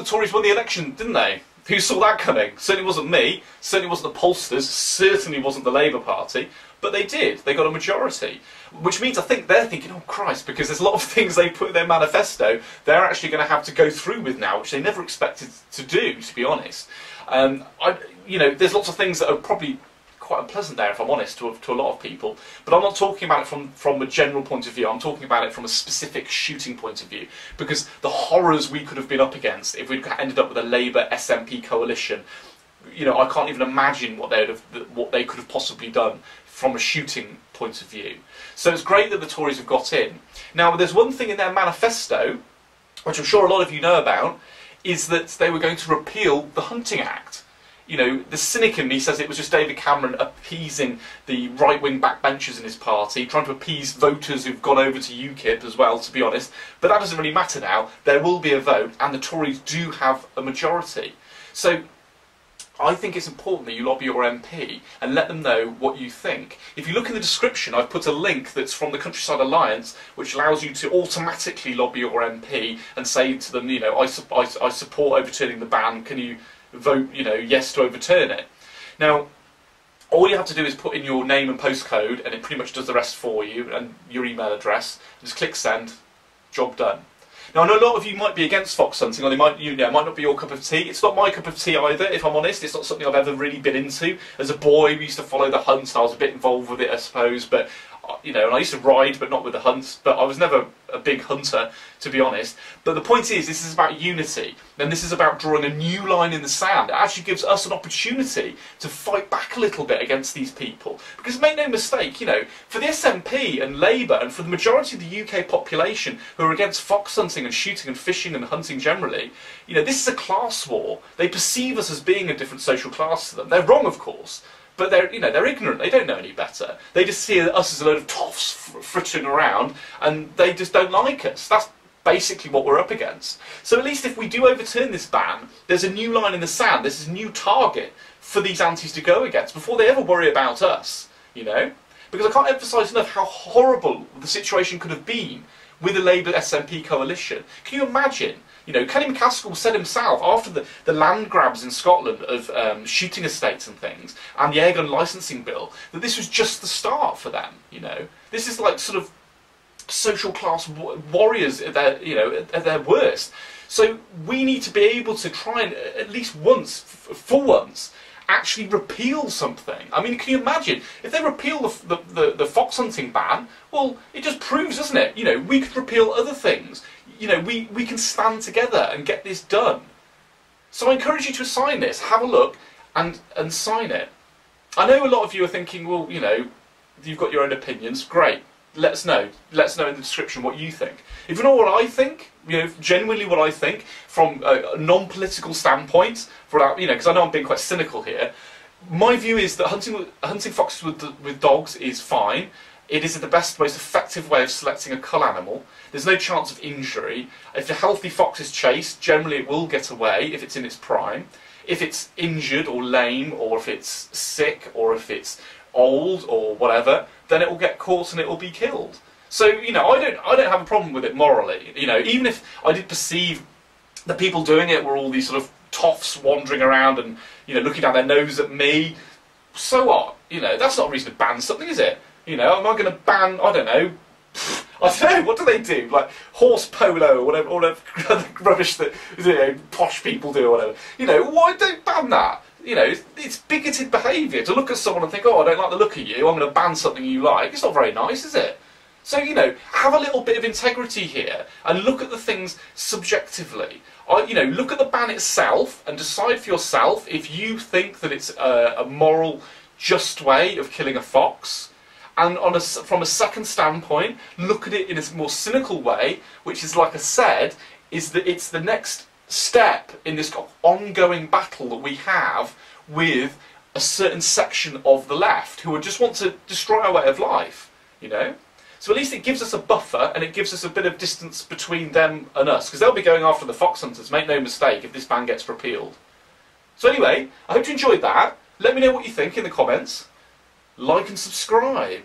the Tories won the election, didn't they? Who saw that coming? Certainly wasn't me, certainly wasn't the pollsters, certainly wasn't the Labour Party, but they did. They got a majority. Which means I think they're thinking, oh Christ, because there's a lot of things they put in their manifesto they're actually going to have to go through with now, which they never expected to do, to be honest. You know, there's lots of things that are probably quite unpleasant there, if I'm honest, to a lot of people. But I'm not talking about it from a general point of view. I'm talking about it from a specific shooting point of view. Because the horrors we could have been up against if we'd ended up with a Labour SNP coalition, you know, I can't even imagine what they could have possibly done from a shooting point of view. So it's great that the Tories have got in. Now, there's one thing in their manifesto, which I'm sure a lot of you know about, is that they were going to repeal the Hunting Act. You know, the cynic in me says it was just David Cameron appeasing the right-wing backbenchers in his party, trying to appease voters who've gone over to UKIP as well, to be honest. But that doesn't really matter now. There will be a vote, and the Tories do have a majority. So I think it's important that you lobby your MP and let them know what you think. If you look in the description, I've put a link that's from the Countryside Alliance, which allows you to automatically lobby your MP and say to them, you know, I support overturning the ban, can you vote, you know, yes to overturn it. Now, all you have to do is put in your name and postcode, and it pretty much does the rest for you, and your email address. Just click send, job done. Now, I know a lot of you might be against fox hunting, or they might, you know, it might not be your cup of tea. It's not my cup of tea either, if I'm honest. It's not something I've ever really been into. As a boy, we used to follow the hunt. I was a bit involved with it, I suppose, but you know, and I used to ride, but not with the hunt. But I was never a big hunter, to be honest. But the point is, this is about unity, and this is about drawing a new line in the sand. It actually gives us an opportunity to fight back a little bit against these people. Because make no mistake, you know, for the SNP and Labour, and for the majority of the UK population who are against fox hunting and shooting and fishing and hunting generally, you know, this is a class war. They perceive us as being a different social class to them. They're wrong, of course. But they're, you know, they're ignorant. They don't know any better. They just see us as a load of toffs frittering around, and they just don't like us. That's basically what we're up against. So at least if we do overturn this ban, there's a new line in the sand. There's a new target for these antis to go against before they ever worry about us. You know, because I can't emphasise enough how horrible the situation could have been with the Labour SNP coalition. Can you imagine? You know, Kenny McCaskill said himself, after the land grabs in Scotland of shooting estates and things, and the airgun licensing bill, that this was just the start for them, you know. This is like sort of social class warriors at their, you know, at their worst. So we need to be able to try and, at least once, for once, actually repeal something. I mean, can you imagine? If they repeal the fox hunting ban, well, it just proves, doesn't it? You know, we could repeal other things. You know, we can stand together and get this done. So I encourage you to sign this, have a look, and sign it. I know a lot of you are thinking, well, you know, you've got your own opinions. Great. Let us know. Let us know in the description what you think. If you know what I think, you know, genuinely what I think, from a non-political standpoint, without, you know, because I know I'm being quite cynical here, my view is that hunting foxes with dogs is fine. It is the best, most effective way of selecting a cull animal. There's no chance of injury. If a healthy fox is chased, generally it will get away if it's in its prime. If it's injured or lame, or if it's sick, or if it's old or whatever, then it will get caught and it will be killed. So, you know, I don't have a problem with it morally. You know, even if I did perceive the people doing it were all these sort of toffs wandering around and, you know, looking down their nose at me, so what? You know, that's not a reason to ban something, is it? You know, am I going to ban, I don't know, what do they do? Like horse polo or whatever, all that rubbish that, you know, posh people do or whatever. You know, why don't ban that? You know, it's bigoted behaviour to look at someone and think, oh, I don't like the look of you, I'm going to ban something you like. It's not very nice, is it? So, you know, have a little bit of integrity here and look at the things subjectively. You know, look at the ban itself and decide for yourself if you think that it's a moral, just way of killing a fox. And from a second standpoint, look at it in a more cynical way, which is, like I said, is that it's the next step in this ongoing battle that we have with a certain section of the left who just want to destroy our way of life, you know? So at least it gives us a buffer and it gives us a bit of distance between them and us, because they'll be going after the fox hunters, make no mistake, if this ban gets repealed. So anyway, I hope you enjoyed that. Let me know what you think in the comments. Like and subscribe.